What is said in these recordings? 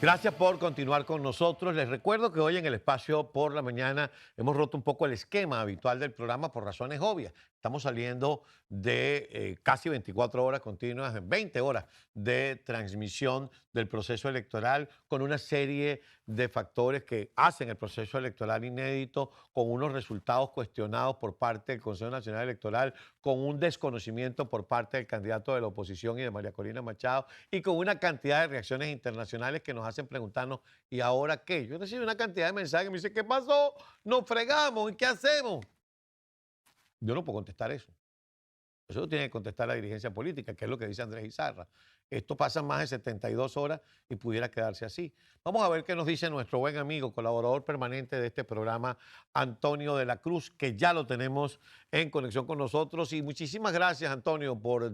Gracias por continuar con nosotros. Les recuerdo que hoy en el espacio por la mañana hemos roto un poco el esquema habitual del programa por razones obvias. Estamos saliendo de casi 24 horas continuas, 20 horas de transmisión del proceso electoral con una serie de factores que hacen el proceso electoral inédito, con unos resultados cuestionados por parte del Consejo Nacional Electoral, con un desconocimiento por parte del candidato de la oposición y de María Corina Machado, y con una cantidad de reacciones internacionales que nos hacen preguntarnos, ¿y ahora qué? Yo recibo una cantidad de mensajes que me dicen, ¿qué pasó? Nos fregamos, ¿y qué hacemos? Yo no puedo contestar eso. Eso lo tiene que contestar la dirigencia política, que es lo que dice Andrés Izarra. Esto pasa más de 72 horas y pudiera quedarse así. Vamos a ver qué nos dice nuestro buen amigo, colaborador permanente de este programa, Antonio de la Cruz, que ya lo tenemos en conexión con nosotros. Y muchísimas gracias, Antonio, por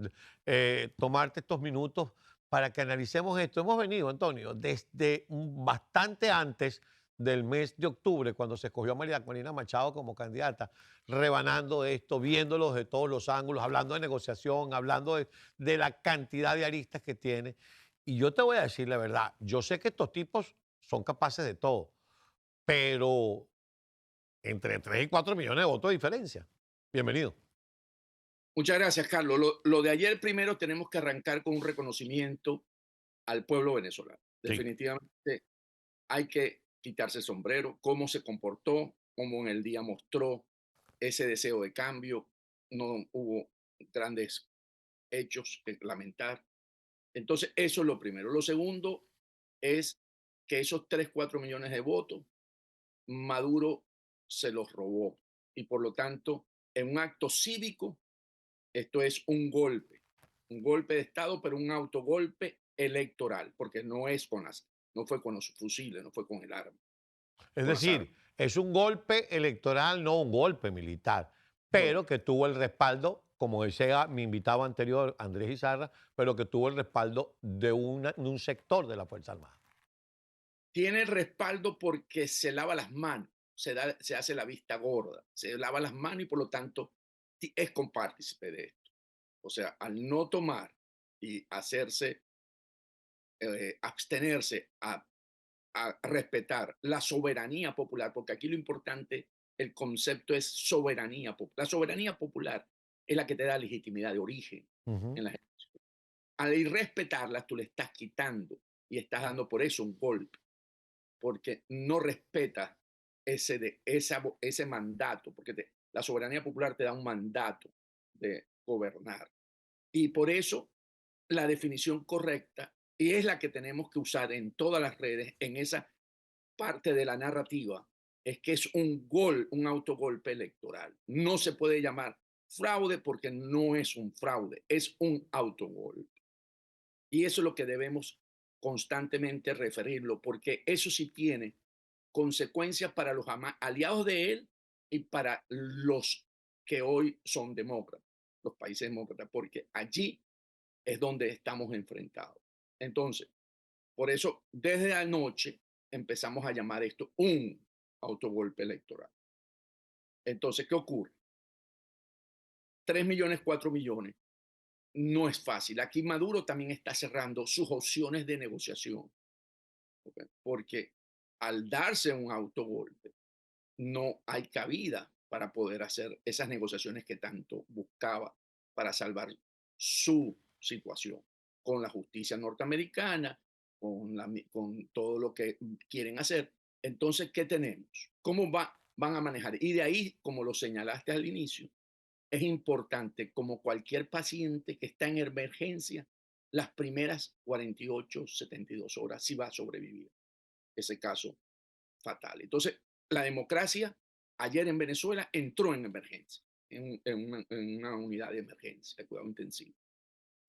tomarte estos minutos para que analicemos esto. Hemos venido, Antonio, desde bastante antes del mes de octubre, cuando se escogió a María Corina Machado como candidata, rebanando esto, viéndolo de todos los ángulos, hablando de negociación, hablando de la cantidad de aristas que tiene. Y yo te voy a decir la verdad, yo sé que estos tipos son capaces de todo, pero entre 3 y 4 millones de votos de diferencia. Bienvenido. Muchas gracias, Carlos. Lo de ayer primero tenemos que arrancar con un reconocimiento al pueblo venezolano. Sí. Definitivamente hay que quitarse el sombrero, cómo se comportó, cómo en el día mostró ese deseo de cambio. No hubo grandes hechos que lamentar. Entonces, eso es lo primero. Lo segundo es que esos 3 4 millones de votos, Maduro se los robó. Y por lo tanto, en un acto cívico, esto es un golpe de Estado, pero un autogolpe electoral, porque no fue con los fusiles, no fue con el arma, Es con las armas. decir, es un golpe electoral, no un golpe militar, No, pero que tuvo el respaldo, como decía mi invitado anterior, Andrés Izarra, pero que tuvo el respaldo de un sector de la Fuerza Armada. tiene el respaldo porque se lava las manos, se hace la vista gorda, se lava las manos y por lo tanto es compartícipe de esto. O sea, al no tomar y abstenerse a respetar la soberanía popular, porque aquí lo importante, el concepto es soberanía popular. La soberanía popular es la que te da legitimidad de origen Ujú. en la gente. Al irrespetarla, tú le estás quitando y estás dando por eso un golpe, porque no respetas ese mandato, porque la soberanía popular te da un mandato de gobernar. Y por eso la definición correcta, y es la que tenemos que usar en todas las redes, en esa parte de la narrativa, es que es un autogolpe electoral. No se puede llamar fraude porque no es un fraude, es un autogolpe. Y eso es lo que debemos constantemente referirlo, porque eso sí tiene consecuencias para los aliados de él y para los que hoy son demócratas, los países demócratas, porque allí es donde estamos enfrentados. Entonces, por eso, desde anoche empezamos a llamar esto un autogolpe electoral. Entonces, ¿qué ocurre? 3 millones, 4 millones. No es fácil. Aquí Maduro también está cerrando sus opciones de negociación, ¿ok? Porque al darse un autogolpe, no hay cabida para poder hacer esas negociaciones que tanto buscaba para salvar su situación con la justicia norteamericana, con todo lo que quieren hacer. Entonces, ¿qué tenemos? Van a manejar? Y de ahí, como lo señalaste al inicio, es importante, como cualquier paciente que está en emergencia, las primeras 48, 72 horas, si va a sobrevivir ese caso fatal. Entonces, la democracia ayer en Venezuela entró en emergencia, en una unidad de emergencia, de cuidado intensivo.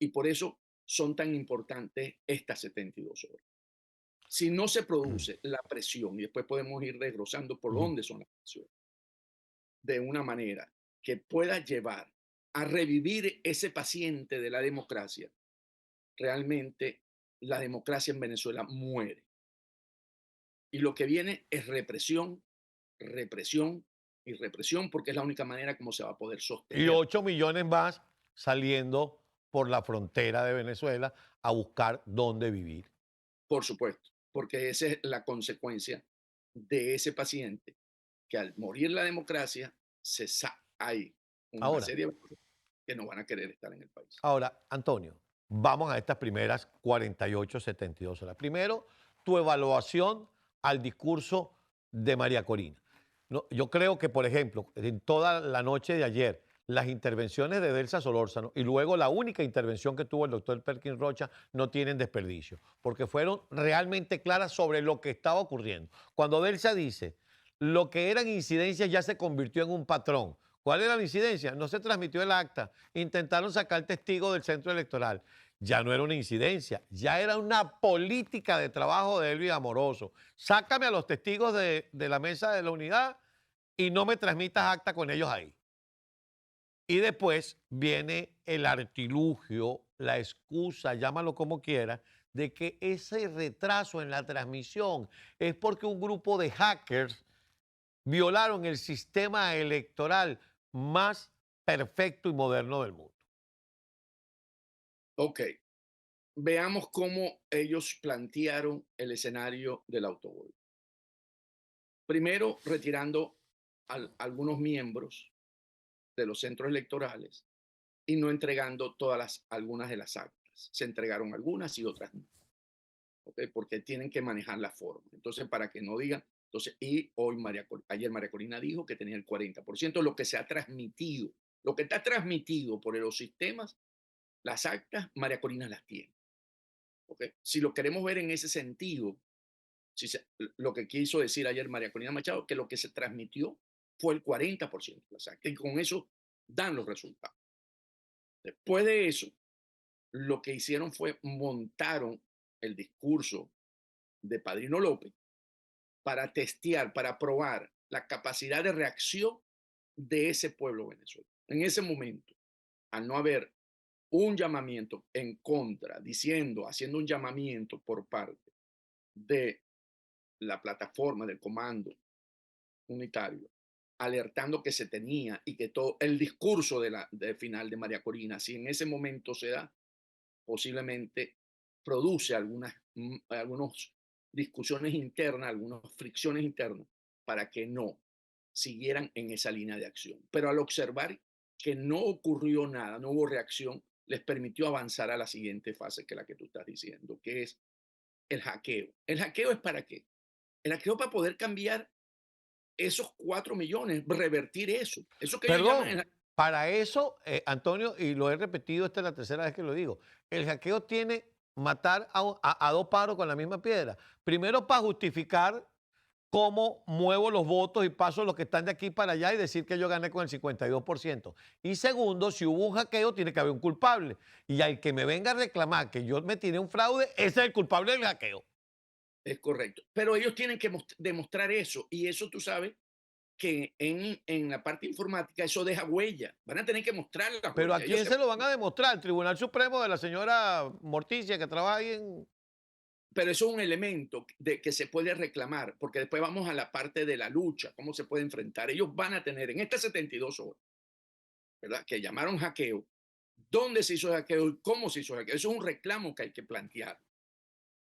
Y por eso son tan importantes estas 72 horas. Si no se produce la presión, y después podemos ir desglosando por Ujú. dónde son las presiones, de una manera que pueda llevar a revivir ese paciente de la democracia, realmente la democracia en Venezuela muere. Y lo que viene es represión, represión y represión, porque es la única manera como se va a poder Y sostener, 8 millones más saliendo por la frontera de Venezuela a buscar dónde vivir. por supuesto, porque esa es la consecuencia de ese paciente, que al morir la democracia, hay una Ahora, serie de personas que no van a querer estar en el país. ahora, Antonio, vamos a estas primeras 48, 72 horas. Primero, tu evaluación al discurso de María Corina. No, yo creo que, por ejemplo, en toda la noche de ayer, las intervenciones de Delsa Solórzano y luego la única intervención que tuvo el doctor Perkin Rocha no tienen desperdicio, porque fueron realmente claras sobre lo que estaba ocurriendo. Cuando Delsa dice, lo que eran incidencias ya se convirtió en un patrón. ¿Cuál era la incidencia? No se transmitió el acta. Intentaron sacar testigo del centro electoral. Ya no era una incidencia, ya era una política de trabajo de Elvis Amoroso. Sácame a los testigos de la mesa de la unidad y no me transmitas acta con ellos ahí. Y después viene el artilugio, la excusa, llámalo como quiera, de que ese retraso en la transmisión es porque un grupo de hackers violaron el sistema electoral más perfecto y moderno del mundo. Ok, veamos cómo ellos plantearon el escenario del autogol. Primero, retirando algunos miembros de los centros electorales y no entregando algunas de las actas. Se entregaron algunas y otras no, ¿ok? Porque tienen que manejar la forma. Entonces, para que no digan, entonces, y hoy ayer María Corina dijo que tenía el 40%, lo que se ha transmitido, lo que está transmitido por los sistemas, las actas, María Corina las tiene, ¿ok? Si lo queremos ver en ese sentido, lo que quiso decir ayer María Corina Machado, que lo que se transmitió fue el 40% de las actas, y con eso dan los resultados. Después de eso, lo que hicieron fue montaron el discurso de Padrino López para testear, para probar la capacidad de reacción de ese pueblo venezolano. En ese momento, al no haber un llamamiento en contra, haciendo un llamamiento por parte de la plataforma del comando unitario, alertando que se tenía y que todo el discurso de final de María Corina, si en ese momento se da, posiblemente produce algunas discusiones internas, algunas fricciones internas, para que no siguieran en esa línea de acción. Pero al observar que no ocurrió nada, no hubo reacción, les permitió avanzar a la siguiente fase, que es la que tú estás diciendo, que es el hackeo. ¿El hackeo es para qué? El hackeo para poder cambiar esos 4 millones, revertir eso. Eso que ellos llaman Perdón, para eso, Antonio, y lo he repetido, esta es la tercera vez que lo digo, el hackeo tiene matar a dos pájaros con la misma piedra. Primero, para justificar cómo muevo los votos y paso los que están de aquí para allá y decir que yo gané con el 52%. Y segundo, si hubo un hackeo, tiene que haber un culpable. Y al que me venga a reclamar que yo me tiré un fraude, ese es el culpable del hackeo. es correcto. Pero ellos tienen que demostrar eso. Y eso tú sabes que en la parte informática eso deja huella. Van a tener que mostrar las Pero ¿a huellas. quién se lo van a demostrar? ¿El Tribunal Supremo de la señora Morticia que trabaja ahí en... Pero eso es un elemento que se puede reclamar, porque después vamos a la parte de la lucha, cómo se puede enfrentar. Ellos van a tener en estas 72 horas, ¿verdad? Que llamaron hackeo, dónde se hizo el hackeo y cómo se hizo el hackeo. Eso es un reclamo que hay que plantear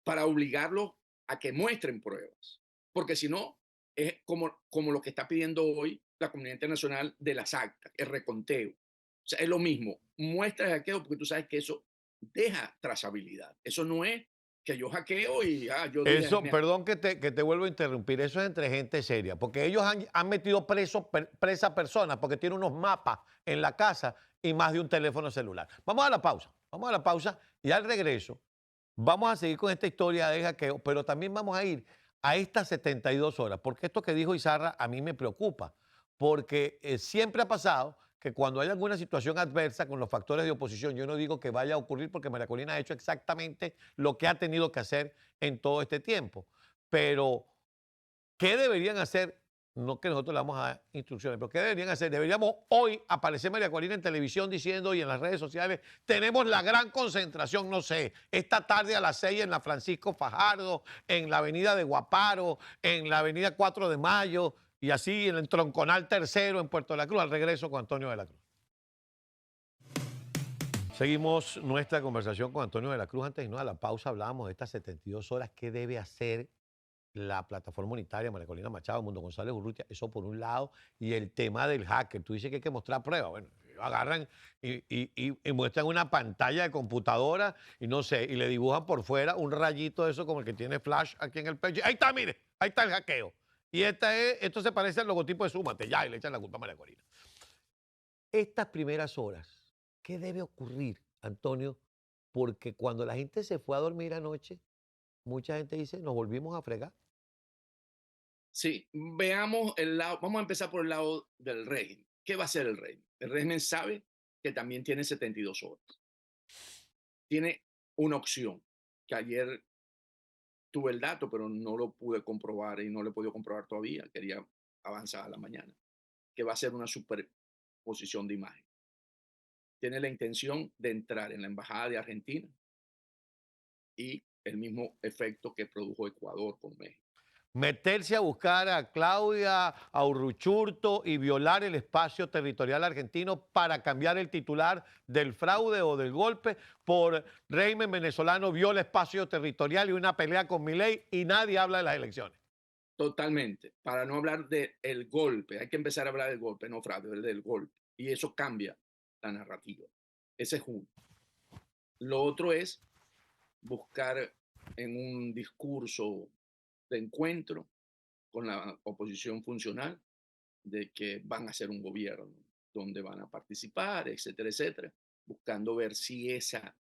para obligarlos a que muestren pruebas. Porque si no, es como lo que está pidiendo hoy la comunidad internacional de las actas, el reconteo. O sea, es lo mismo, muestra el hackeo porque tú sabes que eso deja trazabilidad. Eso no es que yo hackeo y yo dije, Eso, perdón que te vuelvo a interrumpir, eso es entre gente seria, porque ellos han metido presa personas porque tienen unos mapas en la casa y más de un teléfono celular. Vamos a la pausa y al regreso vamos a seguir con esta historia de hackeo, pero también vamos a ir a estas 72 horas, porque esto que dijo Izarra a mí me preocupa, porque siempre ha pasado que cuando hay alguna situación adversa con los factores de oposición, yo no digo que vaya a ocurrir porque María Corina ha hecho exactamente lo que ha tenido que hacer en todo este tiempo, pero ¿qué deberían hacer? No que nosotros le damos a dar instrucciones, pero ¿qué deberían hacer? Deberíamos hoy aparecer María Corina en televisión diciendo y en las redes sociales, tenemos la gran concentración, no sé, esta tarde a las 6 en la Francisco Fajardo, en la avenida de Guaparo, en la avenida 4 de Mayo y así en el Tronconal Tercero en Puerto de la Cruz, al regreso con Antonio de la Cruz. Seguimos nuestra conversación con Antonio de la Cruz. Antes de irnos a la pausa hablábamos de estas 72 horas, qué debe hacer la plataforma unitaria, María Corina Machado, Mundo González Urrutia, eso por un lado, y el tema del hacker. Tú dices que hay que mostrar pruebas. Bueno, ellos agarran y muestran una pantalla de computadora y no sé, y le dibujan por fuera un rayito de eso como el que tiene Flash aquí en el pecho. Ahí está, mire, ahí está el hackeo. Y esto se parece al logotipo de Súmate, ya, y le echan la culpa a María Corina. Estas primeras horas, ¿qué debe ocurrir, Antonio? Porque cuando la gente se fue a dormir anoche, mucha gente dice, nos volvimos a fregar. Sí, veamos el lado, vamos a empezar por el lado del régimen. ¿Qué va a hacer el régimen? El régimen sabe que también tiene 72 horas. Tiene una opción, que ayer tuve el dato, pero no lo pude comprobar y no lo he podido comprobar todavía. Quería avanzar a la mañana, que va a ser una superposición de imagen. Tiene la intención de entrar en la embajada de Argentina y el mismo efecto que produjo Ecuador con México. Meterse a buscar a Claudia, a Urruchurto y violar el espacio territorial argentino para cambiar el titular del fraude o del golpe por régimen venezolano viola espacio territorial y una pelea con Milei y nadie habla de las elecciones. Totalmente. Para no hablar del golpe, hay que empezar a hablar del golpe, no fraude, del golpe. Y eso cambia la narrativa. Ese es uno. Lo otro es buscar en un discurso de encuentro con la oposición funcional de que van a hacer un gobierno donde van a participar, etcétera, etcétera, buscando ver si esa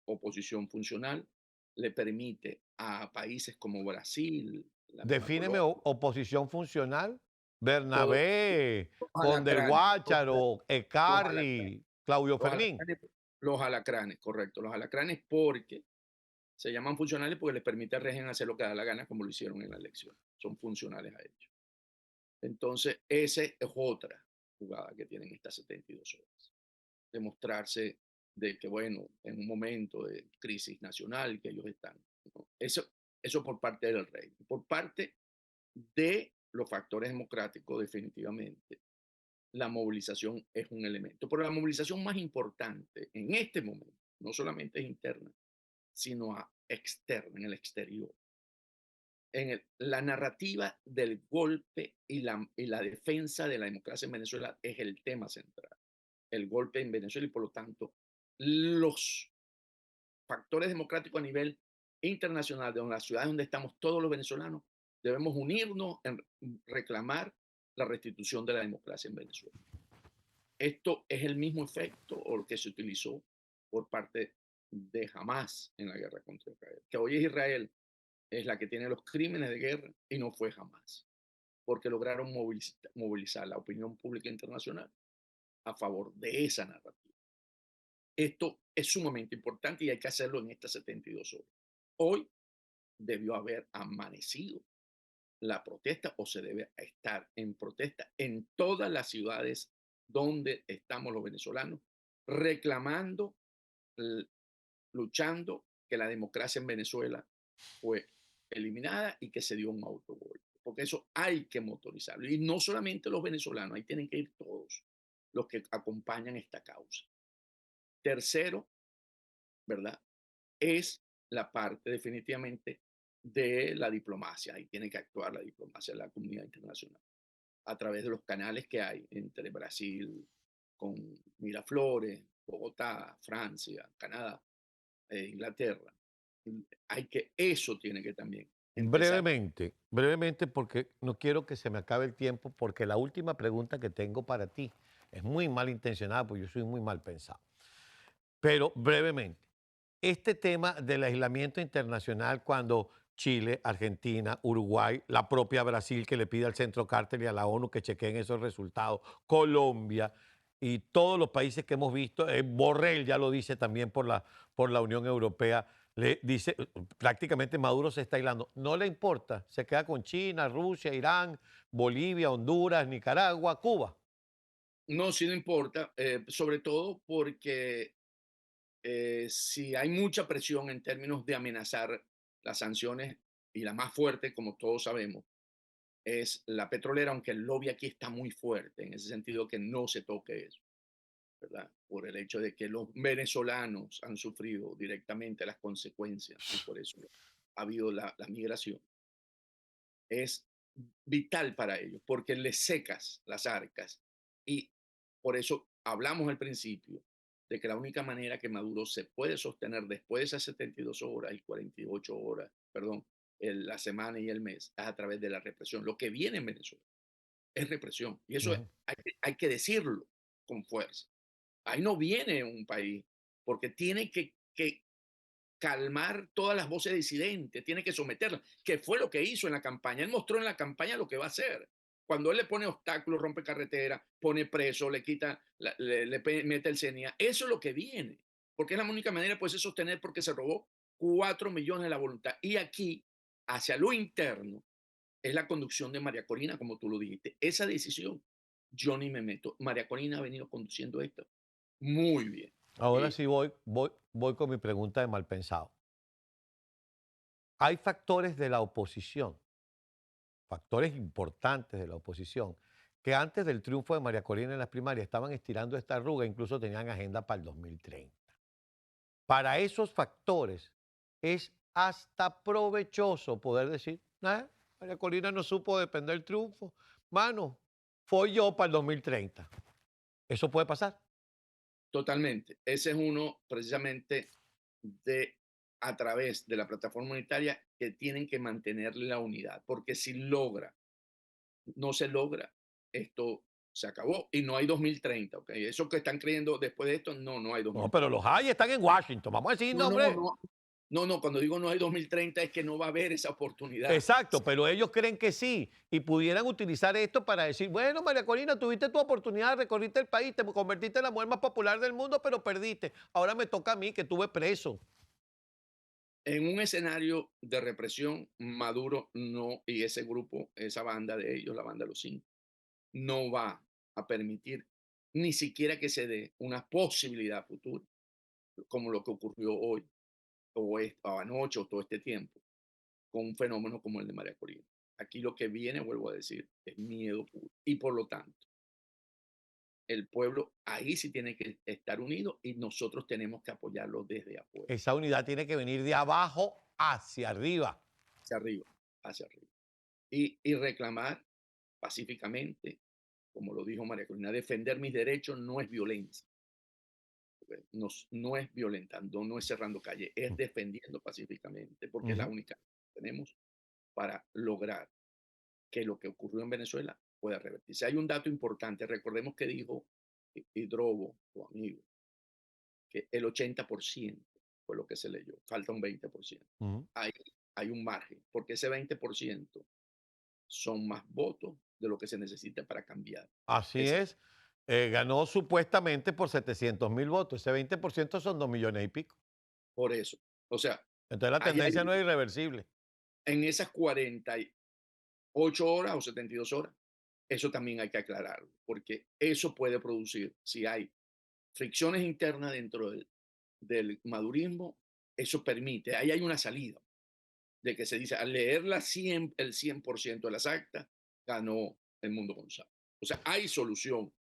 oposición funcional le permite a países como Brasil, la misma Defíneme Colombia, oposición funcional. todos Bernabé, los Conde del alacranes, Guácharo, los alacranes, Ecarri, Claudio los Fermín. alacranes, los alacranes, correcto, los alacranes porque se llaman funcionales porque les permite al régimen hacer lo que da la gana como lo hicieron en la elección. Son funcionales a ellos. Entonces, esa es otra jugada que tienen estas 72 horas. Demostrarse de que, bueno, en un momento de crisis nacional que ellos están. ¿No? Eso por parte del rey. Por parte de los factores democráticos, definitivamente, la movilización es un elemento. Pero la movilización más importante en este momento, no solamente es interna, sino externa, en el exterior. La narrativa del golpe y la defensa de la democracia en Venezuela es el tema central. El golpe en Venezuela y por lo tanto los factores democráticos a nivel internacional, de las ciudades donde estamos todos los venezolanos, debemos unirnos en reclamar la restitución de la democracia en Venezuela. Esto es el mismo efecto o lo que se utilizó por parte de Hamas en la guerra contra Israel, que hoy es Israel es la que tiene los crímenes de guerra y no fue Hamas, porque lograron movilizar la opinión pública internacional a favor de esa narrativa. Esto es sumamente importante y hay que hacerlo en estas 72 horas. Hoy debió haber amanecido la protesta o se debe estar en protesta en todas las ciudades donde estamos los venezolanos, reclamando, luchando que la democracia en Venezuela fue eliminada y que se dio un autogolpe. Porque eso hay que motorizarlo. Y no solamente los venezolanos, ahí tienen que ir todos los que acompañan esta causa. Tercero, ¿verdad? Es la parte definitivamente de la diplomacia. Ahí tiene que actuar la diplomacia de la comunidad internacional a través de los canales que hay entre Brasil, con Miraflores, Bogotá, Francia, Canadá, Inglaterra. Eso tiene que también empezar. Brevemente, brevemente, porque no quiero que se me acabe el tiempo, porque la última pregunta que tengo para ti es muy malintencionada, porque yo soy muy mal pensado. Pero brevemente, este tema del aislamiento internacional cuando Chile, Argentina, Uruguay, la propia Brasil que le pide al Centro Cártel y a la ONU que chequeen esos resultados, Colombia y todos los países que hemos visto, Borrell ya lo dice también por la Unión Europea, le dice, prácticamente Maduro se está aislando, no le importa, se queda con China, Rusia, Irán, Bolivia, Honduras, Nicaragua, Cuba. No, sí no importa, sobre todo porque si hay mucha presión en términos de amenazar las sanciones, y la más fuerte, como todos sabemos, es la petrolera, aunque el lobby aquí está muy fuerte, en ese sentido que no se toque eso, ¿verdad? Por el hecho de que los venezolanos han sufrido directamente las consecuencias y por eso ha habido la migración. es vital para ellos, porque les secas las arcas. Y por eso hablamos al principio de que la única manera que Maduro se puede sostener después de esas 72 horas y 48 horas, perdón, la semana y el mes, es a través de la represión. Lo que viene en Venezuela es represión. Y eso Ujú. hay que decirlo con fuerza. Ahí no viene un país, porque tiene que calmar todas las voces disidentes, tiene que someterlas, que fue lo que hizo en la campaña. Él mostró en la campaña lo que va a hacer. Cuando él le pone obstáculos, rompe carretera, pone preso, le quita, mete el CENIA, eso es lo que viene, porque es la única manera pues, de sostener porque se robó 4 millones de la voluntad. Y aquí, hacia lo interno, es la conducción de María Corina, como tú lo dijiste. Esa decisión, yo ni me meto. María Corina ha venido conduciendo esto muy bien. Ahora Y sí voy con mi pregunta de mal pensado. Hay factores de la oposición, factores importantes de la oposición, que antes del triunfo de María Corina en las primarias estaban estirando esta arruga, incluso tenían agenda para el 2030. Para esos factores es hasta provechoso poder decir, María Corina no supo depender del triunfo, mano, fue yo para el 2030. Eso puede pasar. totalmente. Ese es uno precisamente de a través de la plataforma unitaria que tienen que mantener la unidad, porque si no se logra, esto se acabó y no hay 2030, ¿ok? Eso que están creyendo después de esto, no hay No, pero 2030. los hay están en Washington, vamos a decir No, no, nombre. no, no, cuando digo no hay 2030 es que no va a haber esa oportunidad. Exacto, pero ellos creen que sí y pudieran utilizar esto para decir, bueno, María Corina, tuviste tu oportunidad, recorriste el país, te convertiste en la mujer más popular del mundo, pero perdiste. Ahora me toca a mí, que estuve preso. En un escenario de represión, Maduro no, y ese grupo, esa banda de ellos, la banda de los cinco, no va a permitir ni siquiera que se dé una posibilidad futura, como lo que ocurrió hoy, o anoche, o todo este tiempo, con un fenómeno como el de María Corina. Aquí lo que viene, vuelvo a decir, es miedo puro. Y por lo tanto, el pueblo ahí sí tiene que estar unido y nosotros tenemos que apoyarlo desde afuera, Esa unidad tiene que venir de abajo hacia arriba. hacia arriba, hacia arriba. Y reclamar pacíficamente, como lo dijo María Corina, defender mis derechos no es violencia, no es violentando, no es cerrando calle, es defendiendo pacíficamente, porque es la Ujú. única que tenemos para lograr que lo que ocurrió en Venezuela pueda revertirse. Hay un dato importante, recordemos que dijo Hidrobo, tu amigo, que el 80% fue lo que se leyó, falta un 20%. Ujú. Hay, hay un margen, porque ese 20% son más votos de lo que se necesita para cambiar. Así Ese, es. Ganó supuestamente por 700.000 votos. Ese 20% son 2 millones y pico. por eso. O sea, Entonces la ahí hay, tendencia no es irreversible. en esas 48 horas o 72 horas, eso también hay que aclararlo, porque eso puede producir, si hay fricciones internas dentro del madurismo, eso permite, ahí hay una salida, de que se dice, al leer el 100% de las actas, ganó el Mundo González. O sea, hay solución,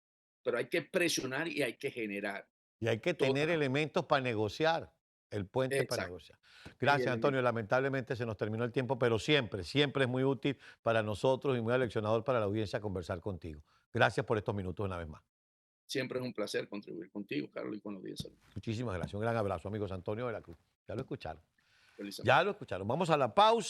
pero hay que presionar y hay que generar Y hay que todas tener las... elementos para negociar, el puente para Exacto, negociar. hay Gracias, Antonio. elementos. Lamentablemente se nos terminó el tiempo, pero siempre, siempre es muy útil para nosotros y muy aleccionador para la audiencia conversar contigo. Gracias por estos minutos una vez más. Siempre es un placer contribuir contigo, Carlos, y con la audiencia. Muchísimas gracias. Un gran abrazo, amigos. Antonio de la Cruz. Ya lo escucharon. Feliz semana. Ya lo escucharon. Vamos a la pausa.